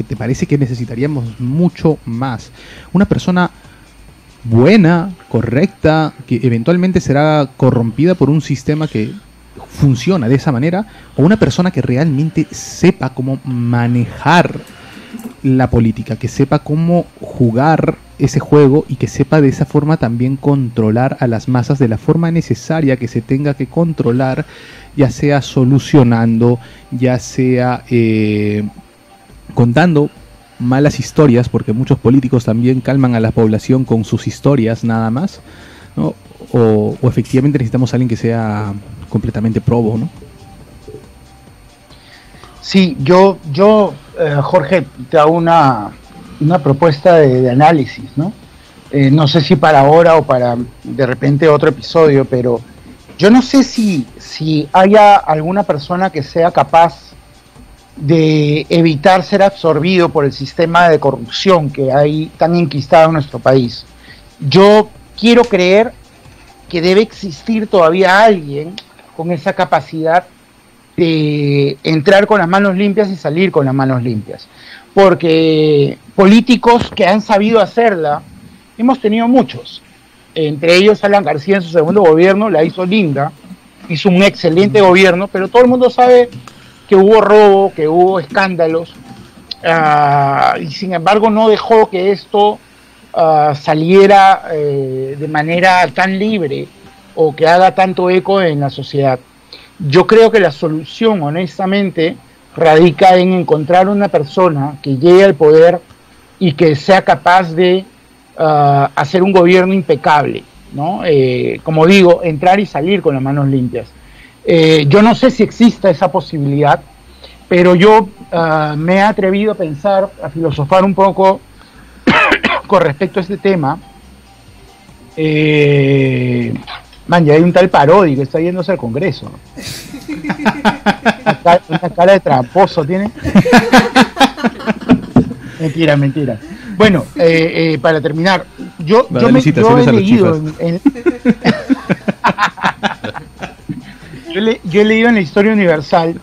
te parece que necesitaríamos mucho más? Una persona buena, correcta, que eventualmente será corrompida por un sistema que funciona de esa manera, o una persona que realmente sepa cómo manejar la política, que sepa cómo jugar ese juego y que sepa de esa forma también controlar a las masas de la forma necesaria que se tenga que controlar, ya sea solucionando, ya sea contando malas historias, porque muchos políticos también calman a la población con sus historias nada más, ¿no? O efectivamente necesitamos a alguien que sea completamente probo, ¿no? Sí, yo Jorge, te hago una propuesta de análisis, ¿no? No sé si para ahora o para de repente otro episodio, pero yo no sé si haya alguna persona que sea capaz de evitar ser absorbido por el sistema de corrupción que hay tan enquistado en nuestro país. Yo quiero creer que debe existir todavía alguien con esa capacidad de entrar con las manos limpias y salir con las manos limpias, porque políticos que han sabido hacerla hemos tenido muchos, entre ellos Alan García en su segundo gobierno la hizo linda, hizo un excelente gobierno, pero todo el mundo sabe que hubo robo, que hubo escándalos, y sin embargo no dejó que esto saliera de manera tan libre o que haga tanto eco en la sociedad. Yo creo que la solución, honestamente, radica en encontrar una persona que llegue al poder y que sea capaz de hacer un gobierno impecable, ¿no? Como digo, entrar y salir con las manos limpias. Yo no sé si exista esa posibilidad, pero yo me he atrevido a pensar, a filosofar un poco con respecto a este tema. Ya hay un tal Parodi que está yéndose al Congreso, ¿no? Una cara de tramposo tiene. Mentira. Bueno, para terminar, yo he leído yo he leído en la historia universal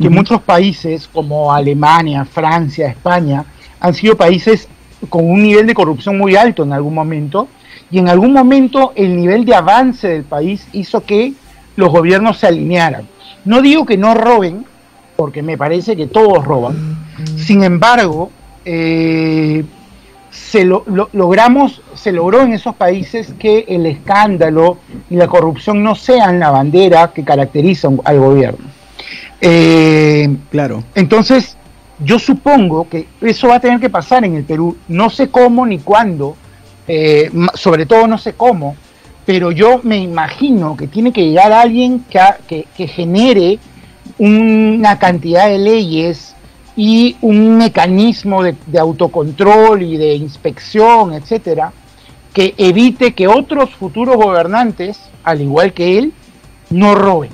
que muchos países como Alemania, Francia, España han sido países con un nivel de corrupción muy alto en algún momento, y en algún momento el nivel de avance del país hizo que los gobiernos se alinearan. No digo que no roben, porque me parece que todos roban. Sin embargo, se logró en esos países que el escándalo y la corrupción no sean la bandera que caracteriza al gobierno. Claro. Entonces, yo supongo que eso va a tener que pasar en el Perú. No sé cómo ni cuándo, sobre todo no sé cómo, pero yo me imagino que tiene que llegar alguien que genere una cantidad de leyes y un mecanismo de autocontrol y de inspección, etcétera, que evite que otros futuros gobernantes, al igual que él, no roben.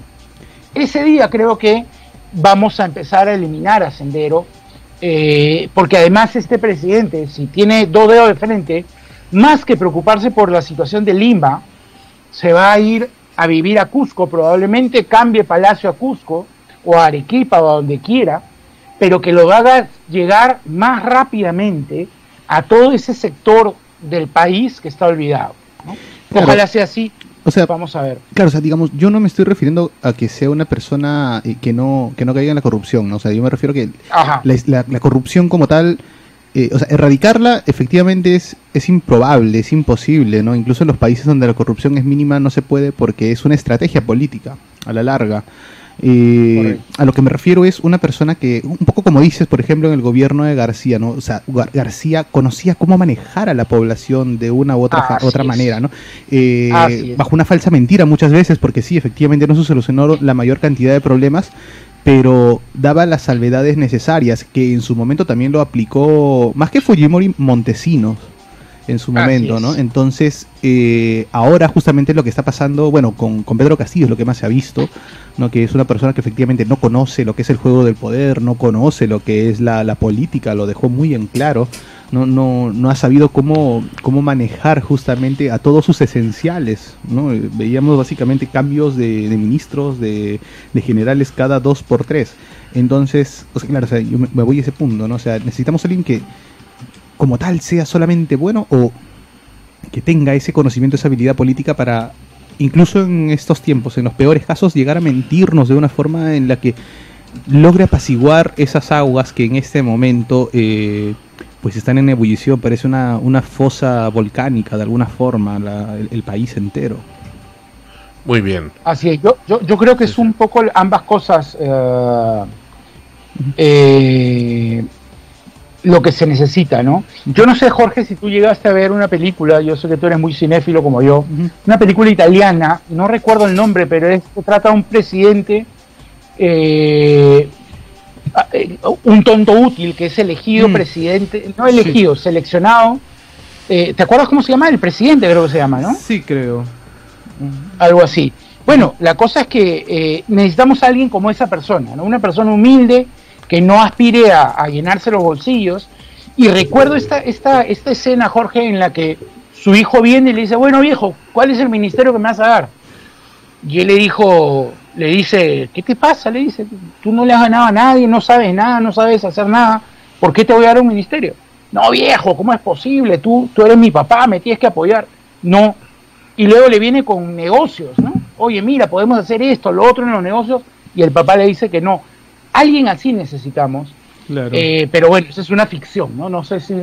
Ese día creo que vamos a empezar a eliminar a Sendero, porque además este presidente, si tiene dos dedos de frente, más que preocuparse por la situación de Lima, se va a ir a vivir a Cusco, probablemente cambie Palacio a Cusco, o a Arequipa, o a donde quiera, pero que lo haga llegar más rápidamente a todo ese sector del país que está olvidado, ¿no? Claro. Ojalá sea así. O sea, vamos a ver. Claro, o sea, digamos, yo no me estoy refiriendo a que sea una persona que no caiga en la corrupción, ¿no? O sea, yo me refiero a que la corrupción como tal, o sea, erradicarla efectivamente es improbable, es imposible, ¿no? Incluso en los países donde la corrupción es mínima no se puede porque es una estrategia política a la larga. A lo que me refiero es una persona que, un poco como dices, por ejemplo, en el gobierno de García, ¿no? O sea, García conocía cómo manejar a la población de una u otra manera, ¿no? Bajo una falsa mentira muchas veces, porque sí, efectivamente no se solucionó la mayor cantidad de problemas, pero daba las salvedades necesarias, que en su momento también lo aplicó, más que Fujimori, Montesinos en su momento, ¿no? Entonces, ahora justamente lo que está pasando, bueno, con Pedro Castillo es lo que más se ha visto, ¿no? Que es una persona que efectivamente no conoce lo que es el juego del poder, no conoce lo que es la política, lo dejó muy en claro, no ha sabido cómo manejar justamente a todos sus esenciales, ¿no? Veíamos básicamente cambios de ministros, de generales cada 2x3. Entonces, o sea, claro, o sea, yo me voy a ese punto, ¿no? O sea, necesitamos a alguien que como tal sea solamente bueno, o que tenga ese conocimiento, esa habilidad política para, incluso en estos tiempos, en los peores casos, llegar a mentirnos de una forma en la que logre apaciguar esas aguas que en este momento pues están en ebullición, parece una fosa volcánica de alguna forma, el país entero. Muy bien. Así es, yo creo que es un poco ambas cosas lo que se necesita, ¿no? Yo no sé, Jorge, si tú llegaste a ver una película, yo sé que tú eres muy cinéfilo como yo, una película italiana, no recuerdo el nombre, pero trata de un presidente, un tonto útil que es elegido presidente, no elegido, seleccionado. ¿Te acuerdas cómo se llama? El presidente creo que se llama, ¿no? Sí, creo. Algo así. Bueno, la cosa es que necesitamos a alguien como esa persona, ¿no? Una persona humilde que no aspire a llenarse los bolsillos. Y recuerdo esta escena, Jorge, en la que su hijo viene y le dice, bueno viejo, ¿cuál es el ministerio que me vas a dar? Y él le dice, ¿qué te pasa? Le dice, tú no le has ganado a nadie, no sabes nada, no sabes hacer nada, ¿por qué te voy a dar un ministerio? No viejo, ¿cómo es posible? Tú eres mi papá, me tienes que apoyar. No. Y luego le viene con negocios, ¿no? Oye, mira, podemos hacer esto, lo otro en los negocios, y el papá le dice que no. Alguien así necesitamos, claro. Pero bueno, eso es una ficción, ¿no? No sé si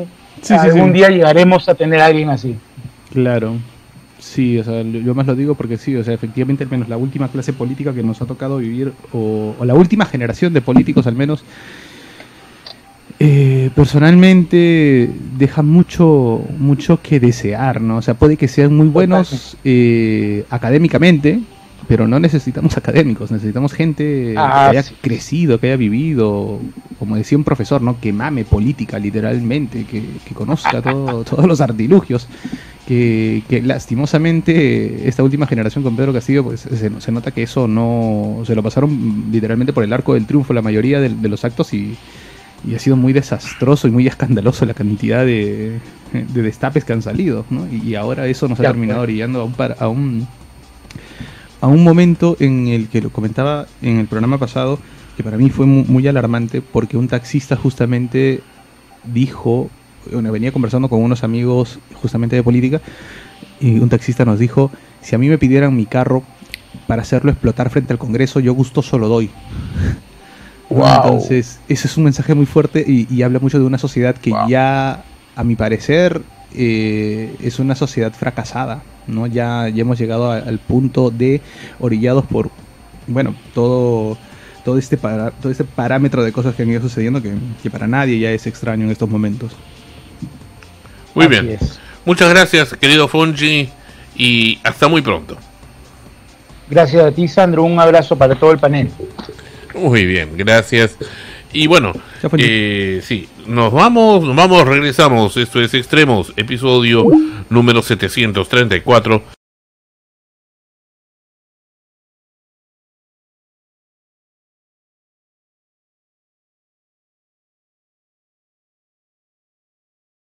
algún día llegaremos a tener a alguien así. Claro, sí, o sea, yo más lo digo porque sí, o sea, efectivamente al menos la última clase política que nos ha tocado vivir, o la última generación de políticos al menos, personalmente deja mucho que desear, ¿no? O sea, puede que sean muy buenos académicamente, pero no necesitamos académicos, necesitamos gente que haya crecido, que haya vivido, como decía un profesor, ¿no? Que mame política literalmente, que conozca todos los artilugios, que lastimosamente esta última generación con Pedro Castillo, pues se nota que eso no, se lo pasaron literalmente por el arco del triunfo la mayoría de los actos y ha sido muy desastroso y muy escandaloso la cantidad de destapes que han salido, ¿no? Y ahora eso nos ha terminado orillando a un momento en el que lo comentaba en el programa pasado, que para mí fue muy alarmante, porque un taxista justamente dijo, venía conversando con unos amigos justamente de política, y un taxista nos dijo, si a mí me pidieran mi carro para hacerlo explotar frente al Congreso, yo gustoso lo doy. Wow. Entonces, ese es un mensaje muy fuerte y habla mucho de una sociedad que ya, a mi parecer, es una sociedad fracasada, ¿no? Ya hemos llegado al punto de orillados por, bueno, todo este parámetro de cosas que han ido sucediendo que para nadie ya es extraño en estos momentos. Muy bien. Muchas gracias, querido Fonji, y hasta muy pronto. Gracias a ti, Sandro. Un abrazo para todo el panel. Muy bien, gracias. Y bueno, sí, nos vamos, regresamos. Esto es Extremos, episodio número 734.